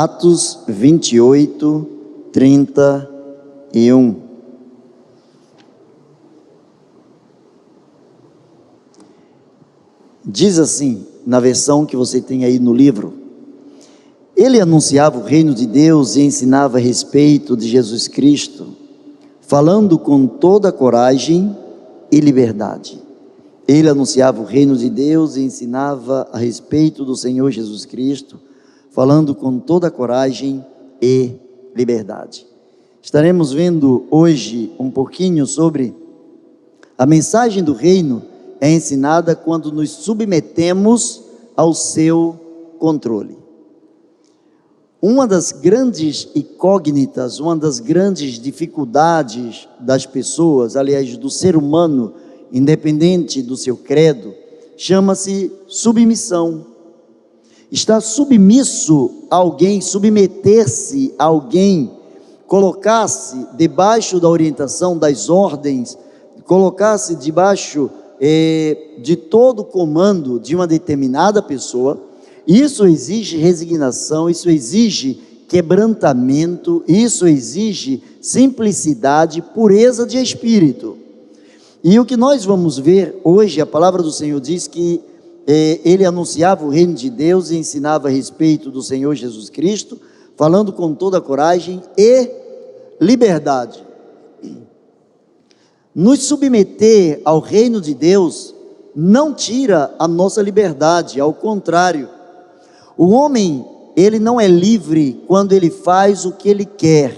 Atos 28, 31. Diz assim, na versão que você tem aí no livro: ele anunciava o reino de Deus e ensinava a respeito de Jesus Cristo, falando com toda coragem e liberdade. Ele anunciava o reino de Deus e ensinava a respeito do Senhor Jesus Cristo, falando com toda coragem e liberdade. Estaremos vendo hoje um pouquinho sobre a mensagem do reino é ensinada quando nos submetemos ao seu controle. Uma das grandes incógnitas, uma das grandes dificuldades das pessoas, aliás, do ser humano, independente do seu credo, chama-se submissão. Estar submisso a alguém, submeter-se a alguém, colocar-se debaixo da orientação, das ordens, colocar-se debaixo de todo o comando de uma determinada pessoa. Isso exige resignação, isso exige quebrantamento, isso exige simplicidade, pureza de espírito. E o que nós vamos ver hoje, a palavra do Senhor diz que ele anunciava o reino de Deus e ensinava a respeito do Senhor Jesus Cristo, falando com toda coragem e liberdade. Nos submeter ao reino de Deus não tira a nossa liberdade, ao contrário. O homem, ele não é livre quando ele faz o que ele quer,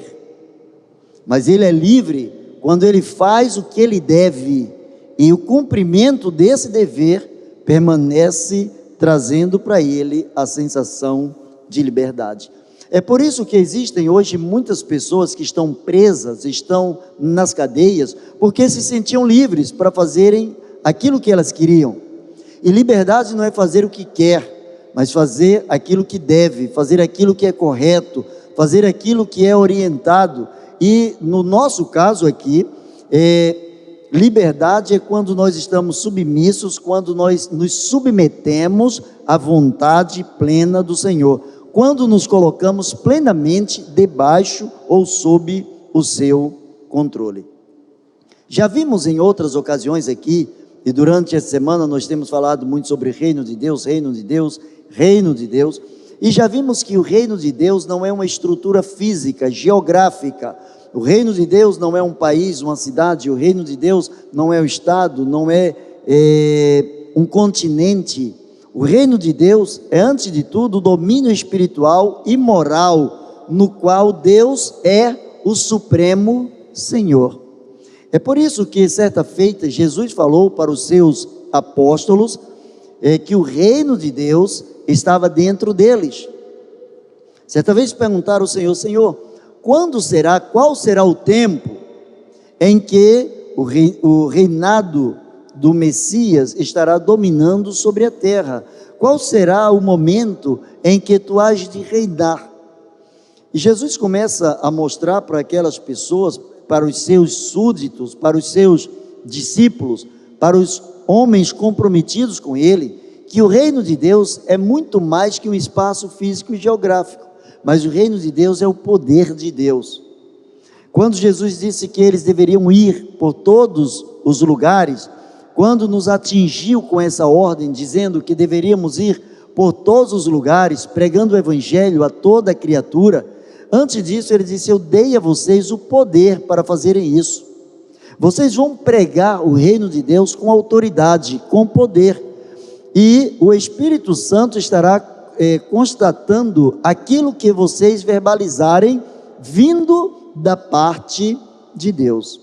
mas ele é livre quando ele faz o que ele deve, e o cumprimento desse dever permanece trazendo para ele a sensação de liberdade. É por isso que existem hoje muitas pessoas que estão presas, estão nas cadeias, porque se sentiam livres para fazerem aquilo que elas queriam. E liberdade não é fazer o que quer, mas fazer aquilo que deve, fazer aquilo que é correto, fazer aquilo que é orientado. E no nosso caso aqui, liberdade é quando nós estamos submissos, quando nós nos submetemos à vontade plena do Senhor, quando nos colocamos plenamente debaixo ou sob o seu controle. Já vimos em outras ocasiões aqui, e durante essa semana nós temos falado muito sobre reino de Deus, reino de Deus, reino de Deus, e já vimos que o reino de Deus não é uma estrutura física, geográfica. O reino de Deus não é um país, uma cidade. O reino de Deus não é um estado, não é um continente. O reino de Deus é, antes de tudo, o domínio espiritual e moral, no qual Deus é o supremo Senhor. É por isso que, certa feita, Jesus falou para os seus apóstolos que o reino de Deus estava dentro deles. Certa vez perguntaram ao Senhor: Senhor, qual será o tempo em que o reinado do Messias estará dominando sobre a terra? Qual será o momento em que tu hás de reinar? E Jesus começa a mostrar para aquelas pessoas, para os seus súditos, para os seus discípulos, para os homens comprometidos com ele, que o reino de Deus é muito mais que um espaço físico e geográfico, mas o reino de Deus é o poder de Deus. Quando Jesus disse que eles deveriam ir por todos os lugares, quando nos atingiu com essa ordem, dizendo que deveríamos ir por todos os lugares, pregando o evangelho a toda criatura, antes disso ele disse: eu dei a vocês o poder para fazerem isso. Vocês vão pregar o reino de Deus com autoridade, com poder, e o Espírito Santo estará constatando aquilo que vocês verbalizarem, vindo da parte de Deus.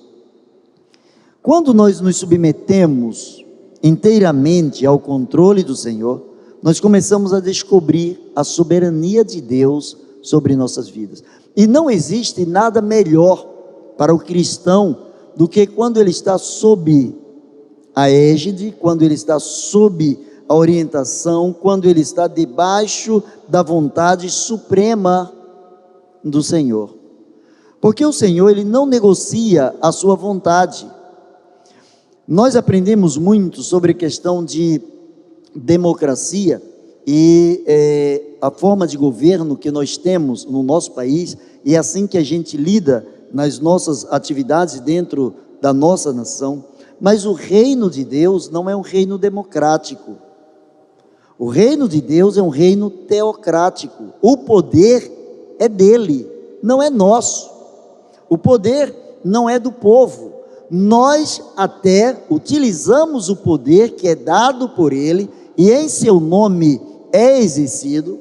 Quando nós nos submetemos inteiramente ao controle do Senhor, nós começamos a descobrir a soberania de Deus sobre nossas vidas. E não existe nada melhor para o cristão do que quando ele está sob a égide, quando ele está sob a orientação, quando ele está debaixo da vontade suprema do Senhor. Porque o Senhor, ele não negocia a sua vontade. Nós aprendemos muito sobre a questão de democracia, e a forma de governo que nós temos no nosso país, e é assim que a gente lida nas nossas atividades dentro da nossa nação. Mas o reino de Deus não é um reino democrático. O reino de Deus é um reino teocrático. O poder é dele, não é nosso. O poder não é do povo. Nós até utilizamos o poder que é dado por ele e em seu nome é exercido.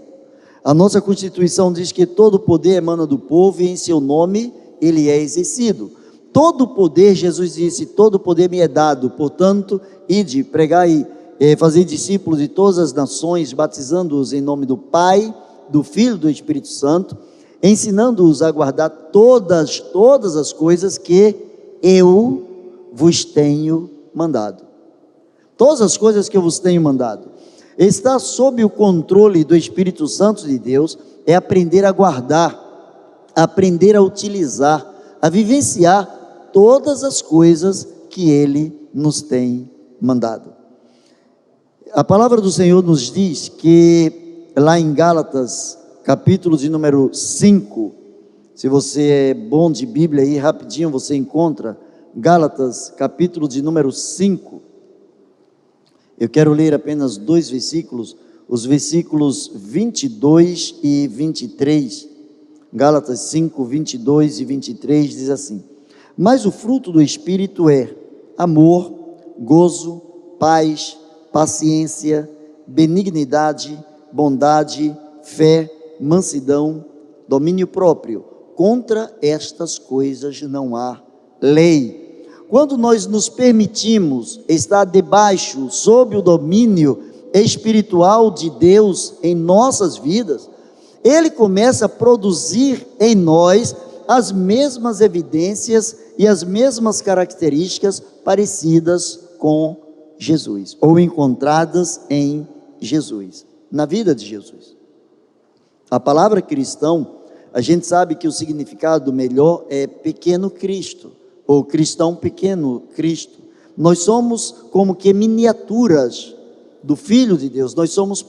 A nossa Constituição diz que todo o poder emana do povo e em seu nome ele é exercido. Todo o poder, Jesus disse, todo o poder me é dado, portanto, ide, pregai e fazer discípulos de todas as nações, batizando-os em nome do Pai, do Filho e do Espírito Santo, ensinando-os a guardar todas as coisas que eu vos tenho mandado. Todas as coisas que eu vos tenho mandado. Estar sob o controle do Espírito Santo de Deus é aprender a guardar, aprender a utilizar, a vivenciar todas as coisas que Ele nos tem mandado. A palavra do Senhor nos diz que lá em Gálatas, capítulo de número 5, se você é bom de Bíblia aí, rapidinho você encontra, Gálatas, capítulo de número 5, eu quero ler apenas 2 versículos, os versículos 22 e 23, Gálatas 5, 22 e 23, diz assim: mas o fruto do Espírito é amor, gozo, paz, paciência, benignidade, bondade, fé, mansidão, domínio próprio. Contra estas coisas não há lei. Quando nós nos permitimos estar debaixo, sob o domínio espiritual de Deus em nossas vidas, Ele começa a produzir em nós as mesmas evidências e as mesmas características parecidas com Jesus, ou encontradas em Jesus, na vida de Jesus. A palavra cristão, a gente sabe que o significado melhor é pequeno Cristo, ou cristão pequeno Cristo. Nós somos como que miniaturas do Filho de Deus, nós somos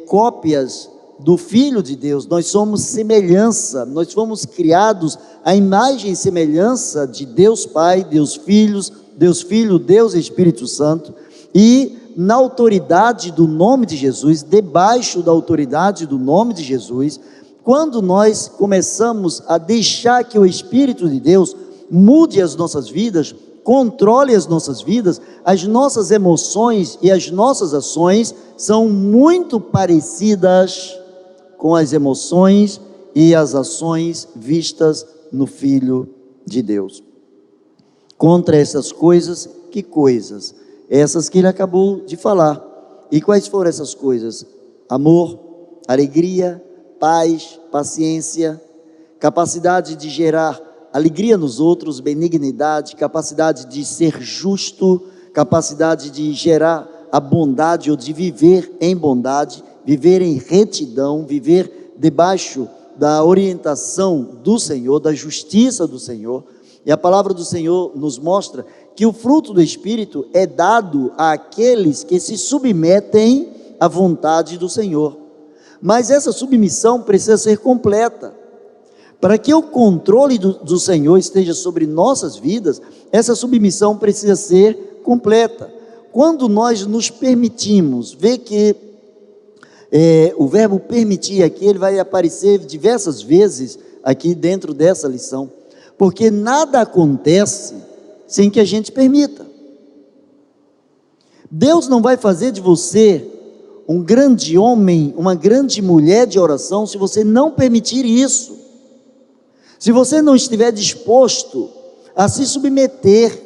cópias do Filho de Deus, nós somos semelhança, nós fomos criados à imagem e semelhança de Deus Pai, Deus Filho, Deus Espírito Santo, e na autoridade do nome de Jesus, debaixo da autoridade do nome de Jesus, quando nós começamos a deixar que o Espírito de Deus mude as nossas vidas, controle as nossas vidas, as nossas emoções e as nossas ações são muito parecidas com as emoções e as ações vistas no Filho de Deus. Contra essas coisas, que coisas? Essas que ele acabou de falar. E quais foram essas coisas? Amor, alegria, paz, paciência, capacidade de gerar alegria nos outros, benignidade, capacidade de ser justo, capacidade de gerar a bondade ou de viver em bondade, viver em retidão, viver debaixo da orientação do Senhor, da justiça do Senhor. E a palavra do Senhor nos mostra que o fruto do Espírito é dado àqueles que se submetem à vontade do Senhor. Mas essa submissão precisa ser completa. Para que o controle do Senhor esteja sobre nossas vidas, essa submissão precisa ser completa. Quando nós nos permitimos, vê que o verbo permitir aqui, ele vai aparecer diversas vezes aqui dentro dessa lição, porque nada acontece sem que a gente permita. Deus não vai fazer de você um grande homem, uma grande mulher de oração, se você não permitir isso. Se você não estiver disposto a se submeter,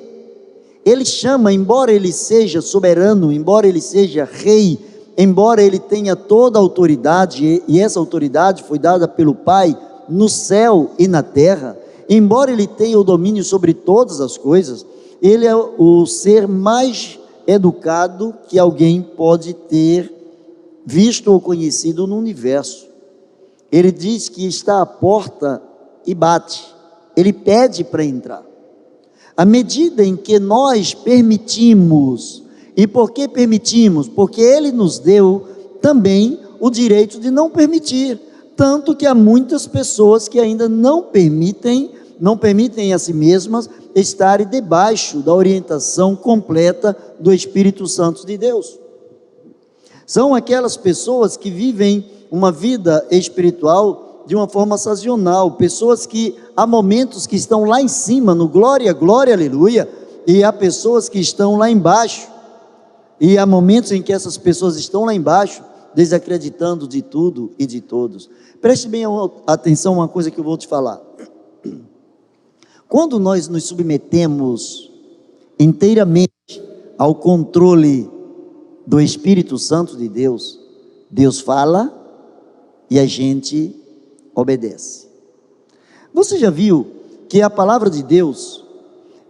Ele chama, embora Ele seja soberano, embora Ele seja rei, embora Ele tenha toda a autoridade, e essa autoridade foi dada pelo Pai no céu e na terra, embora Ele tenha o domínio sobre todas as coisas, Ele é o ser mais educado que alguém pode ter visto ou conhecido no universo. Ele diz que está à porta e bate, Ele pede para entrar. À medida em que nós permitimos E por que permitimos? Porque Ele nos deu também o direito de não permitir. Tanto que há muitas pessoas que ainda não permitem a si mesmas estarem debaixo da orientação completa do Espírito Santo de Deus. São aquelas pessoas que vivem uma vida espiritual de uma forma sazonal, pessoas que há momentos que estão lá em cima, no glória, glória, aleluia, e há pessoas que estão lá embaixo, e há momentos em que essas pessoas estão lá embaixo, desacreditando de tudo e de todos. Preste bem atenção a uma coisa que eu vou te falar. Quando nós nos submetemos inteiramente ao controle do Espírito Santo de Deus, Deus fala e a gente obedece. Você já viu que a palavra de Deus,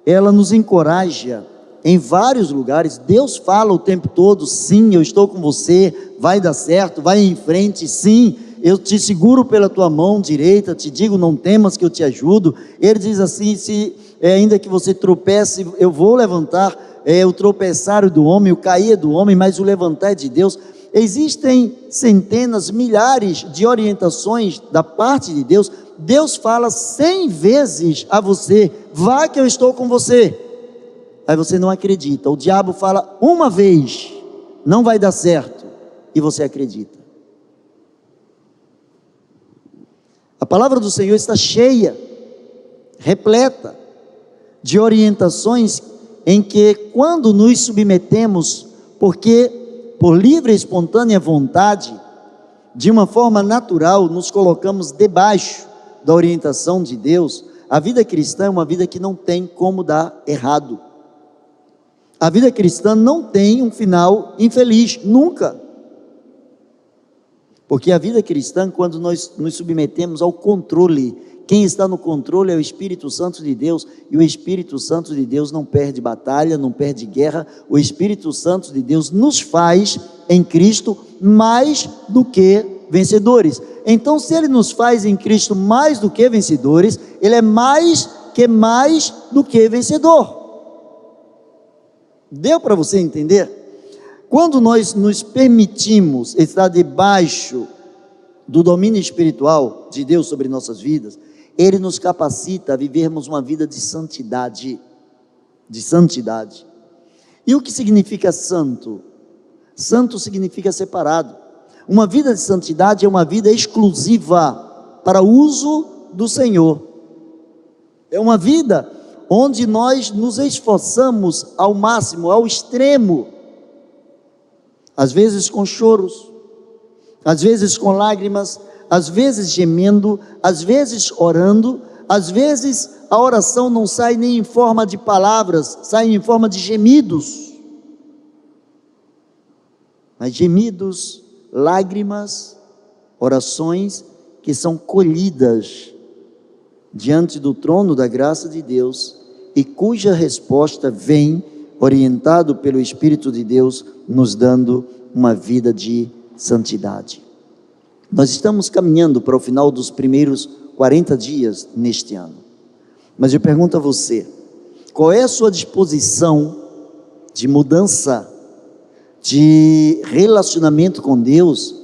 ela nos encoraja em vários lugares? Deus fala o tempo todo: sim, eu estou com você, vai dar certo, vai em frente, sim, eu te seguro pela tua mão direita, te digo, não temas que eu te ajudo. Ele diz assim: se ainda que você tropece, eu vou levantar. O tropeçar do homem, o cair do homem, mas o levantar é de Deus. Existem centenas, milhares de orientações da parte de Deus. Deus fala 100 vezes a você: vá que eu estou com você. Aí você não acredita. O diabo fala uma vez: não vai dar certo, e você acredita. A palavra do Senhor está cheia, repleta de orientações em que, quando nos submetemos, porque por livre e espontânea vontade, de uma forma natural, nos colocamos debaixo da orientação de Deus, a vida cristã é uma vida que não tem como dar errado. A vida cristã não tem um final infeliz, nunca. Porque a vida cristã, quando nós nos submetemos ao controle, quem está no controle é o Espírito Santo de Deus, e o Espírito Santo de Deus não perde batalha, não perde guerra. O Espírito Santo de Deus nos faz em Cristo mais do que vencedores. Então, se Ele nos faz em Cristo mais do que vencedores, Ele é mais do que vencedor. Deu para você entender? Quando nós nos permitimos estar debaixo do domínio espiritual de Deus sobre nossas vidas, Ele nos capacita a vivermos uma vida de santidade. E o que significa santo? Santo significa separado. Uma vida de santidade é uma vida exclusiva para uso do Senhor. É uma vida onde nós nos esforçamos ao máximo, ao extremo, às vezes com choros, às vezes com lágrimas, às vezes gemendo, às vezes orando, às vezes a oração não sai nem em forma de palavras, sai em forma de gemidos. Mas gemidos, lágrimas, orações que são colhidas diante do trono da graça de Deus, e cuja resposta vem orientado pelo Espírito de Deus, nos dando uma vida de santidade. Nós estamos caminhando para o final dos primeiros 40 dias neste ano, mas eu pergunto a você: qual é a sua disposição de mudança, de relacionamento com Deus,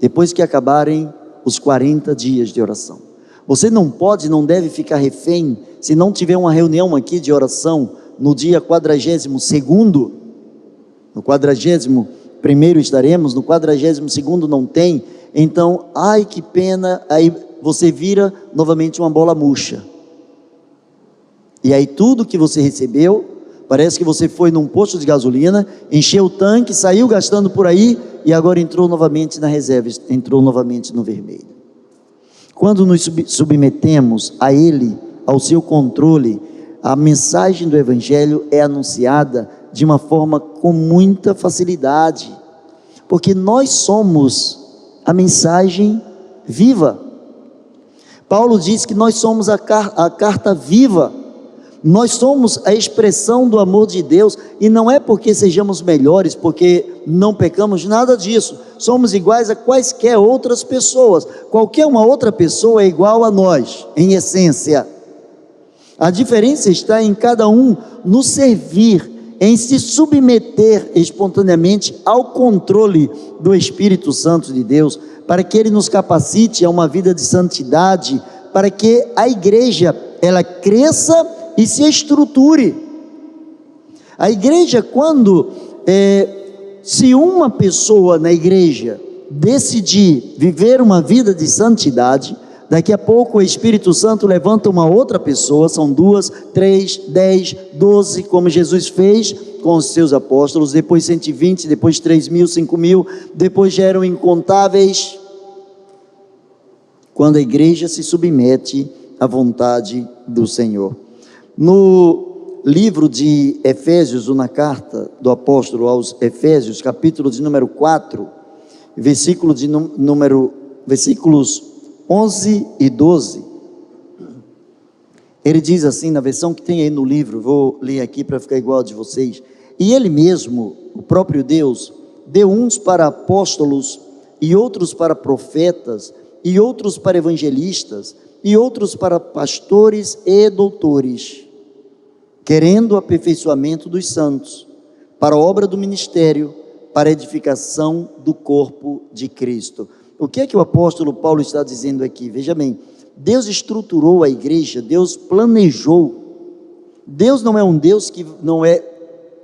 depois que acabarem os 40 dias de oração? Você não pode, não deve ficar refém, se não tiver uma reunião aqui de oração, no dia 42º, no 41º estaremos, no 42º não tem. Então, ai que pena, aí você vira novamente uma bola murcha, e aí tudo que você recebeu, parece que você foi num posto de gasolina, encheu o tanque, saiu gastando por aí, e agora entrou novamente na reserva, entrou novamente no vermelho. Quando nos submetemos a Ele, ao seu controle, a mensagem do Evangelho é anunciada de uma forma com muita facilidade, porque nós somos a mensagem viva. Paulo diz que nós somos a carta viva, nós somos a expressão do amor de Deus, e não é porque sejamos melhores, porque não pecamos, nada disso. Somos iguais a quaisquer outras pessoas. Qualquer uma outra pessoa é igual a nós, em essência. A diferença está em cada um no servir em se submeter espontaneamente ao controle do Espírito Santo de Deus, para que Ele nos capacite a uma vida de santidade, para que a igreja, ela cresça e se estruture. A igreja, quando, se uma pessoa na igreja decidir viver uma vida de santidade, daqui a pouco o Espírito Santo levanta uma outra pessoa, são 2, 3, 10, 12, como Jesus fez com os seus apóstolos, depois 120, depois 3.000, 5.000, depois já eram incontáveis, quando a igreja se submete à vontade do Senhor. No livro de Efésios, ou na carta do apóstolo aos Efésios, capítulo de número 4, versículos 11 e 12, ele diz assim, na versão que tem aí no livro, vou ler aqui para ficar igual a de vocês: e Ele mesmo, o próprio Deus, deu uns para apóstolos, e outros para profetas, e outros para evangelistas, e outros para pastores e doutores, querendo o aperfeiçoamento dos santos, para a obra do ministério, para a edificação do corpo de Cristo. O que é que o apóstolo Paulo está dizendo aqui? Veja bem, Deus estruturou a igreja, Deus planejou. Deus não é um Deus que não é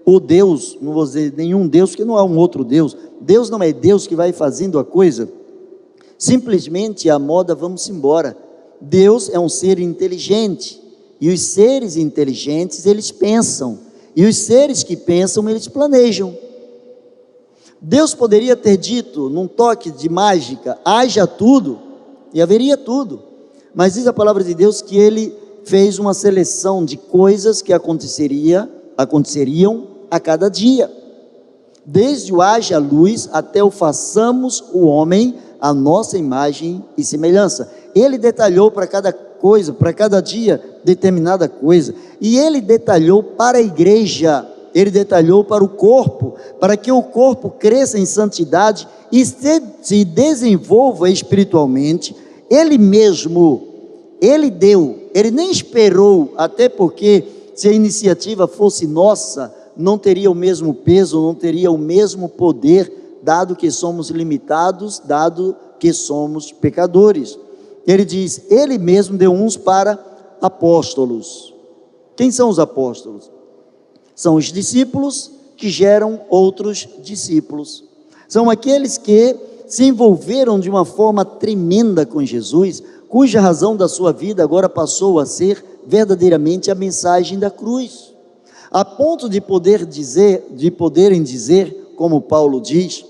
o Deus, não vou dizer nenhum Deus, que não há um outro Deus. Deus não é Deus que vai fazendo a coisa simplesmente à moda, vamos embora. Deus é um ser inteligente, e os seres inteligentes, eles pensam, e os seres que pensam, eles planejam. Deus poderia ter dito, num toque de mágica, haja tudo, e haveria tudo, mas diz a palavra de Deus que Ele fez uma seleção de coisas que aconteceriam a cada dia, desde o haja luz até o façamos o homem a nossa imagem e semelhança. Ele detalhou para cada coisa, para cada dia, determinada coisa, e Ele detalhou para a igreja, Ele detalhou para o corpo, para que o corpo cresça em santidade e se desenvolva espiritualmente. Ele mesmo, Ele deu, Ele nem esperou, até porque se a iniciativa fosse nossa, não teria o mesmo peso, não teria o mesmo poder, dado que somos limitados, dado que somos pecadores. Ele diz, Ele mesmo deu uns para apóstolos. Quem são os apóstolos? São os discípulos que geram outros discípulos. São aqueles que se envolveram de uma forma tremenda com Jesus, cuja razão da sua vida agora passou a ser verdadeiramente a mensagem da cruz, a ponto de poderem dizer, como Paulo diz,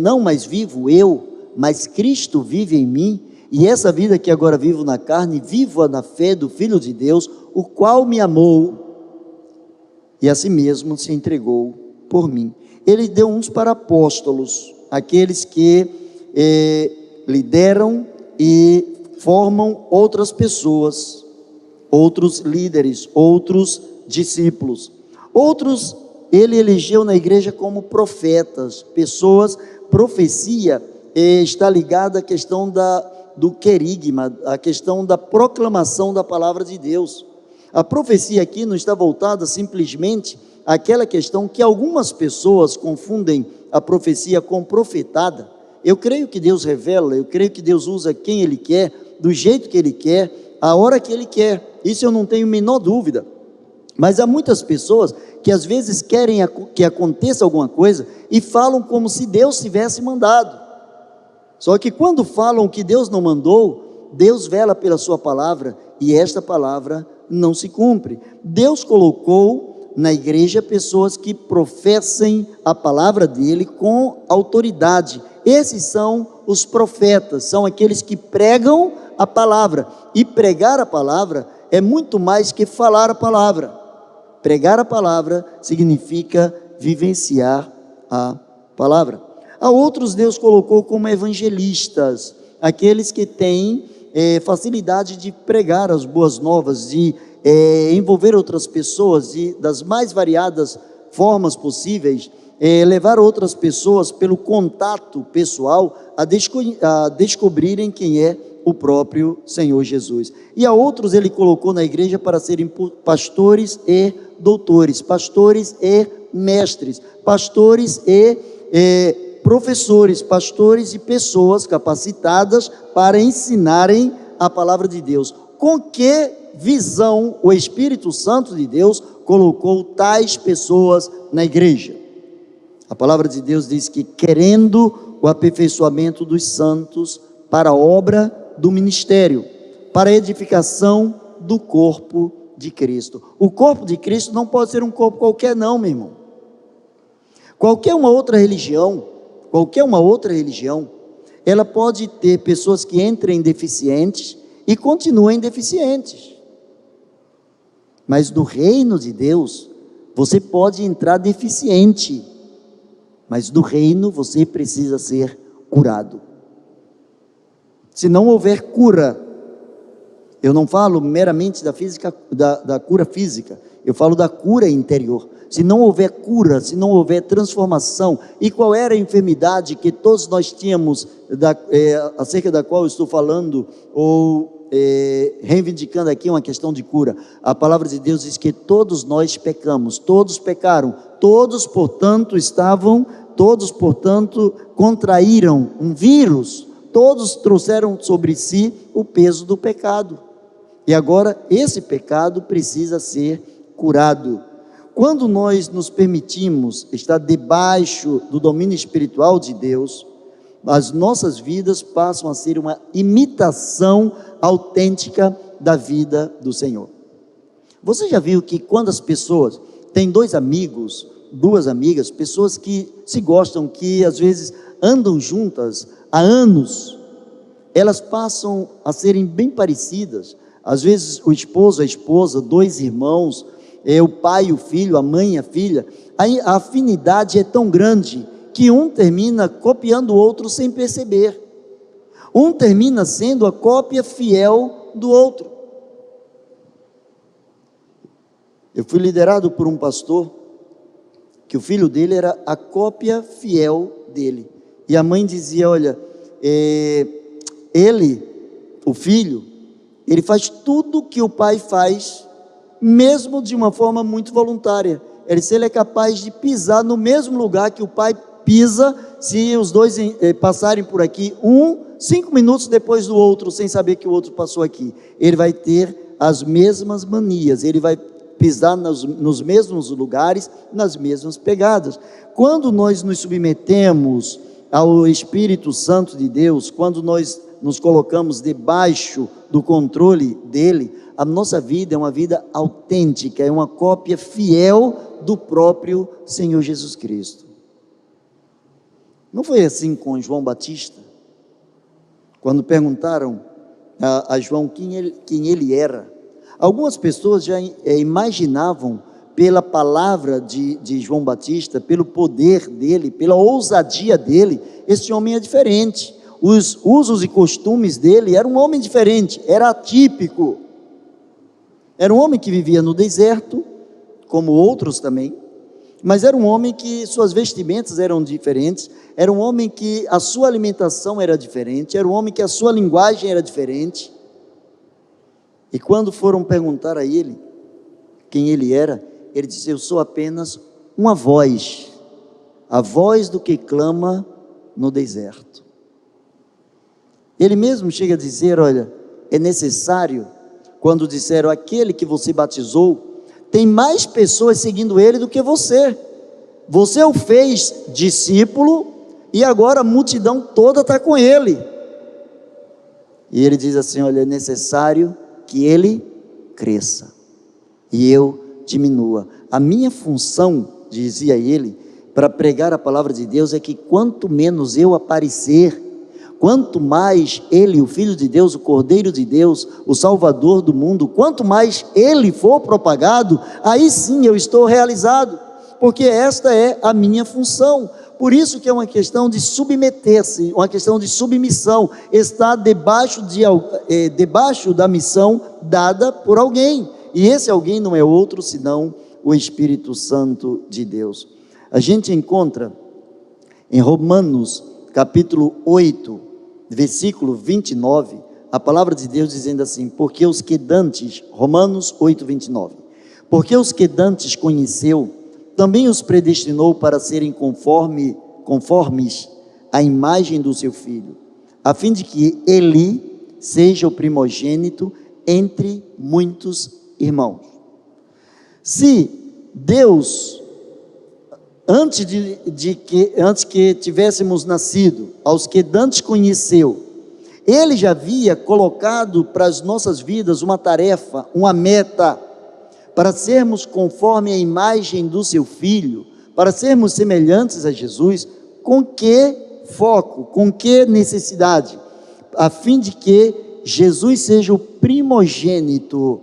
não mais vivo eu, mas Cristo vive em mim, e essa vida que agora vivo na carne, vivo-a na fé do Filho de Deus, o qual me amou e a si mesmo se entregou por mim. Ele deu uns para apóstolos, aqueles que lideram e formam outras pessoas, outros líderes, outros discípulos. Outros Ele elegeu na igreja como profetas, pessoas. Profecia está ligada à questão do querigma, a questão da proclamação da palavra de Deus. A profecia aqui não está voltada simplesmente àquela questão que algumas pessoas confundem a profecia com profetada. Eu creio que Deus revela, eu creio que Deus usa quem Ele quer, do jeito que Ele quer, a hora que Ele quer, isso eu não tenho a menor dúvida. Mas há muitas pessoas que às vezes querem que aconteça alguma coisa e falam como se Deus tivesse mandado. Só que quando falam que Deus não mandou, Deus vela pela sua palavra e esta palavra não se cumpre. Deus colocou na igreja pessoas que professem a palavra dele com autoridade. Esses são os profetas, são aqueles que pregam a palavra, e pregar a palavra é muito mais que falar a palavra. Pregar a palavra significa vivenciar a palavra. A outros Deus colocou como evangelistas, aqueles que têm facilidade de pregar as boas novas, de envolver outras pessoas das mais variadas formas possíveis, levar outras pessoas pelo contato pessoal a descobrirem quem é o próprio Senhor Jesus. E a outros ele colocou na igreja para serem pastores e doutores, pastores e mestres, pastores e professores, pastores e pessoas capacitadas para ensinarem a palavra de Deus. Com que visão o Espírito Santo de Deus colocou tais pessoas na igreja? A palavra de Deus diz que querendo o aperfeiçoamento dos santos para a obra do ministério, para a edificação do corpo de Cristo. O corpo de Cristo não pode ser um corpo qualquer não, meu irmão. Qualquer uma outra religião, ela pode ter pessoas que entrem deficientes e continuem deficientes. Mas no reino de Deus, você pode entrar deficiente, mas no reino você precisa ser curado. Se não houver cura, eu não falo meramente da cura física, eu falo da cura interior. Se não houver cura, se não houver transformação, e qual era a enfermidade que todos nós tínhamos, acerca da qual eu estou falando, ou reivindicando aqui uma questão de cura? A palavra de Deus diz que todos nós pecamos, todos pecaram, todos portanto contraíram um vírus, todos trouxeram sobre si o peso do pecado, e agora esse pecado precisa ser curado. Quando nós nos permitimos estar debaixo do domínio espiritual de Deus, as nossas vidas passam a ser uma imitação autêntica da vida do Senhor. Você já viu que quando as pessoas têm dois amigos, duas amigas, pessoas que se gostam, que às vezes andam juntas há anos, elas passam a serem bem parecidas. Às vezes o esposo, a esposa, dois irmãos, o pai e o filho, a mãe e a filha, a afinidade é tão grande que um termina copiando o outro sem perceber. Um termina sendo a cópia fiel do outro. Eu fui liderado por um pastor que o filho dele era a cópia fiel dele. E a mãe dizia: olha, o filho, ele faz tudo que o pai faz, mesmo de uma forma muito voluntária. Se ele é capaz de pisar no mesmo lugar que o pai pisa, se os dois passarem por aqui, 5 minutos depois do outro, sem saber que o outro passou aqui, ele vai ter as mesmas manias, ele vai pisar nos mesmos lugares, nas mesmas pegadas. Quando nós nos submetemos ao Espírito Santo de Deus, quando nós nos colocamos debaixo do controle dele, a nossa vida é uma vida autêntica, é uma cópia fiel do próprio Senhor Jesus Cristo. Não foi assim com João Batista? Quando perguntaram a João quem ele era, algumas pessoas já imaginavam, pela palavra de João Batista, pelo poder dele, pela ousadia dele, esse homem é diferente. Os usos e costumes dele, era um homem diferente, era atípico. Era um homem que vivia no deserto, como outros também, mas era um homem que suas vestimentas eram diferentes, era um homem que a sua alimentação era diferente, era um homem que a sua linguagem era diferente. E quando foram perguntar a ele quem ele era, ele disse: eu sou apenas uma voz, a voz do que clama no deserto. Ele mesmo chega a dizer: olha, é necessário, quando disseram aquele que você batizou, tem mais pessoas seguindo ele do que você. Você o fez discípulo e agora a multidão toda está com ele. E ele diz assim: olha, é necessário que ele cresça e eu diminua. A minha função, dizia ele, para pregar a palavra de Deus é que quanto menos eu aparecer, quanto mais ele, o Filho de Deus, o Cordeiro de Deus, o Salvador do mundo, quanto mais ele for propagado, aí sim eu estou realizado, porque esta é a minha função. Por isso que é uma questão de submeter-se, uma questão de submissão, estar debaixo da missão dada por alguém, e esse alguém não é outro senão o Espírito Santo de Deus. A gente encontra em Romanos capítulo 8, versículo 29, a palavra de Deus dizendo assim: porque os que dantes, Romanos 8:29, porque os que dantes conheceu, também os predestinou para serem conformes à imagem do seu Filho, a fim de que ele seja o primogênito entre muitos irmãos. Se Deus, antes que tivéssemos nascido, aos que dantes conheceu, Ele já havia colocado para as nossas vidas uma tarefa, uma meta, para sermos conforme a imagem do seu Filho, para sermos semelhantes a Jesus. Com que foco, com que necessidade? A fim de que Jesus seja o primogênito.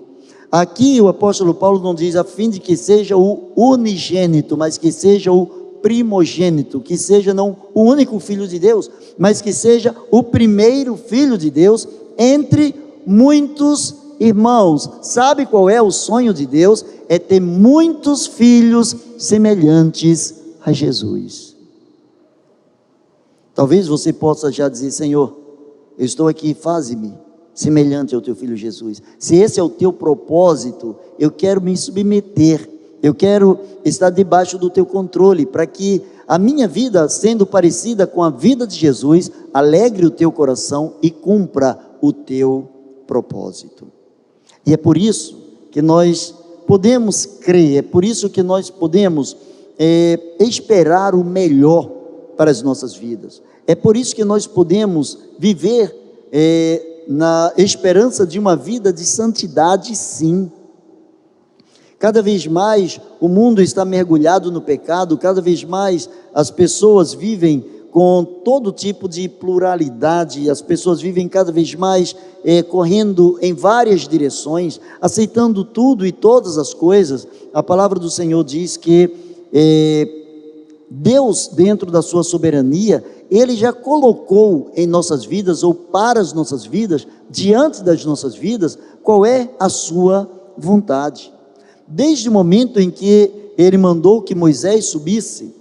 Aqui o apóstolo Paulo não diz a fim de que seja o unigênito, mas que seja o primogênito, que seja não o único filho de Deus, mas que seja o primeiro filho de Deus entre muitos irmãos. Sabe qual é o sonho de Deus? É ter muitos filhos semelhantes a Jesus. Talvez você possa já dizer: Senhor, eu estou aqui, faze-me semelhante ao teu filho Jesus. Se esse é o teu propósito, eu quero me submeter, eu quero estar debaixo do teu controle, para que a minha vida, sendo parecida com a vida de Jesus, alegre o teu coração e cumpra o teu propósito. E é por isso que nós podemos crer, é por isso que nós podemos esperar o melhor para as nossas vidas. É por isso que nós podemos viver na esperança de uma vida de santidade, sim. Cada vez mais o mundo está mergulhado no pecado, cada vez mais as pessoas vivem com todo tipo de pluralidade, as pessoas vivem cada vez mais correndo em várias direções, aceitando tudo e todas as coisas. A palavra do Senhor diz que Deus, dentro da sua soberania, Ele já colocou em nossas vidas, ou para as nossas vidas, diante das nossas vidas, qual é a sua vontade. Desde o momento em que Ele mandou que Moisés subisse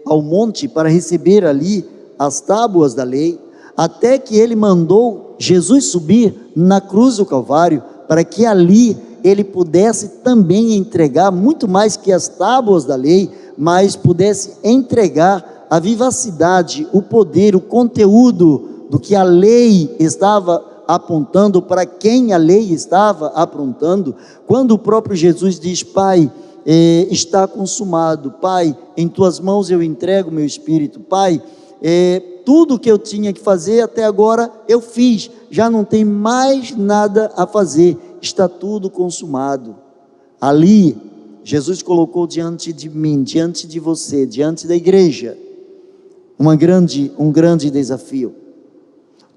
ao monte para receber ali as tábuas da lei, até que Ele mandou Jesus subir na cruz do Calvário, para que ali Ele pudesse também entregar, muito mais que as tábuas da lei, mas pudesse entregar a vivacidade, o poder, o conteúdo do que a lei estava apontando, para quem a lei estava apontando. Quando o próprio Jesus diz: Pai, está consumado, Pai, em tuas mãos eu entrego meu espírito, Pai, tudo que eu tinha que fazer até agora eu fiz, já não tem mais nada a fazer, está tudo consumado. Ali Jesus colocou diante de mim, diante de você, diante da igreja, um grande desafio.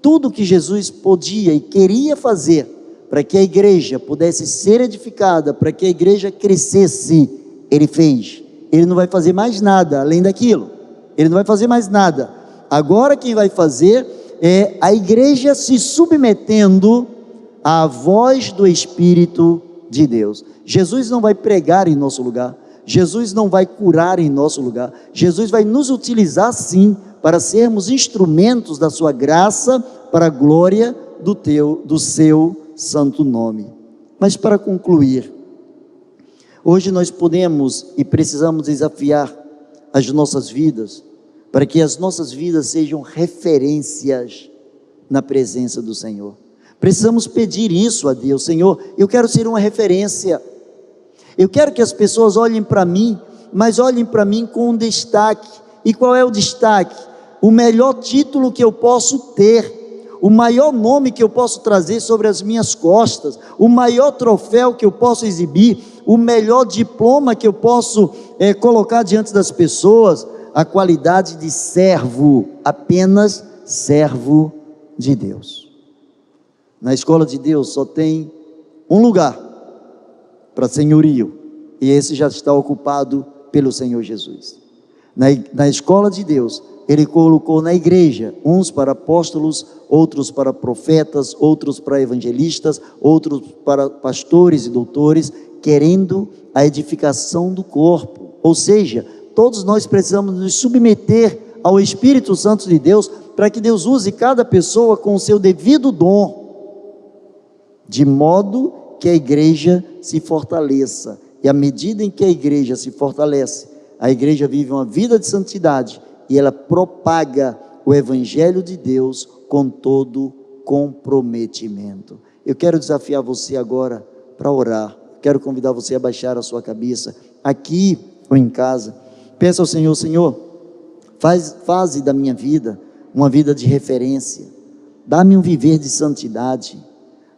Tudo que Jesus podia e queria fazer para que a igreja pudesse ser edificada, para que a igreja crescesse, Ele fez. Ele não vai fazer mais nada além daquilo, Ele não vai fazer mais nada. Agora quem vai fazer é a igreja se submetendo à voz do Espírito de Deus. Jesus não vai pregar em nosso lugar, Jesus não vai curar em nosso lugar, Jesus vai nos utilizar sim, para sermos instrumentos da sua graça, para a glória do seu santo nome. Mas para concluir, hoje nós podemos e precisamos desafiar as nossas vidas, para que as nossas vidas sejam referências na presença do Senhor. Precisamos pedir isso a Deus: Senhor, eu quero ser uma referência, eu quero que as pessoas olhem para mim, mas olhem para mim com um destaque. E qual é o destaque? O melhor título que eu posso ter, o maior nome que eu posso trazer sobre as minhas costas, o maior troféu que eu posso exibir, o melhor diploma que eu posso colocar diante das pessoas, a qualidade de servo, apenas servo de Deus. Na escola de Deus só tem um lugar para senhorio, e esse já está ocupado pelo Senhor Jesus. Na escola de Deus, Ele colocou na igreja, uns para apóstolos, outros para profetas, outros para evangelistas, outros para pastores e doutores, querendo a edificação do corpo. Ou seja, todos nós precisamos nos submeter ao Espírito Santo de Deus, para que Deus use cada pessoa com o seu devido dom, de modo que a igreja se fortaleça. E à medida em que a igreja se fortalece, a igreja vive uma vida de santidade e ela propaga o evangelho de Deus com todo comprometimento. Eu quero desafiar você agora para orar. Quero convidar você a baixar a sua cabeça, aqui ou em casa. Peça ao Senhor: Senhor, faze da minha vida uma vida de referência. Dá-me um viver de santidade.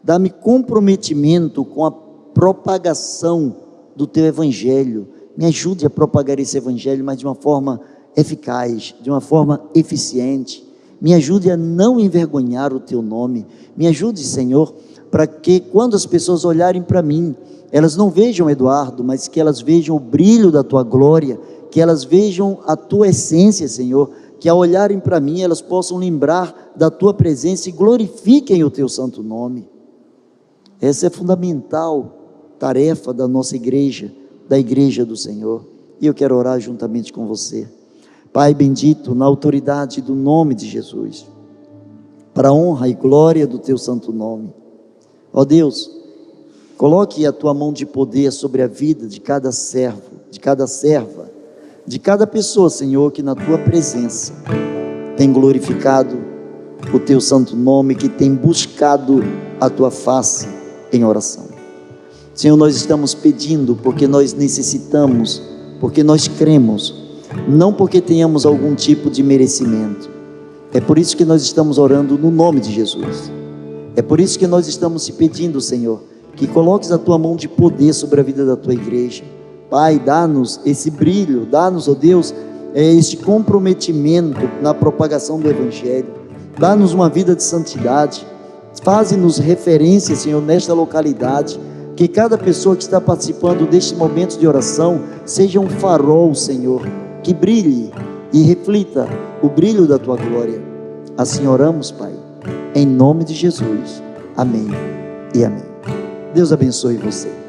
Dá-me comprometimento com a propagação do teu evangelho. Me ajude a propagar esse evangelho, mas de uma forma eficaz, de uma forma eficiente. Me ajude a não envergonhar o teu nome. Me ajude, Senhor, para que quando as pessoas olharem para mim, elas não vejam Eduardo, mas que elas vejam o brilho da tua glória, que elas vejam a tua essência, Senhor, que ao olharem para mim, elas possam lembrar da tua presença e glorifiquem o teu santo nome. Essa é a fundamental tarefa da nossa igreja, da igreja do Senhor, e eu quero orar juntamente com você. Pai bendito, na autoridade do nome de Jesus, para a honra e glória do teu santo nome, ó Deus, coloque a tua mão de poder sobre a vida de cada servo, de cada serva, de cada pessoa, Senhor, que na tua presença tem glorificado o teu santo nome, que tem buscado a tua face em oração. Senhor, nós estamos pedindo porque nós necessitamos, porque nós cremos, não porque tenhamos algum tipo de merecimento. É por isso que nós estamos orando no nome de Jesus. É por isso que nós estamos te pedindo, Senhor, que coloques a tua mão de poder sobre a vida da tua igreja. Pai, dá-nos esse brilho, dá-nos, ó Deus, este comprometimento na propagação do evangelho. Dá-nos uma vida de santidade. Faze-nos referência, Senhor, nesta localidade. Que cada pessoa que está participando deste momento de oração seja um farol, Senhor, que brilhe e reflita o brilho da tua glória. Assim oramos, Pai, em nome de Jesus. Amém e amém. Deus abençoe você.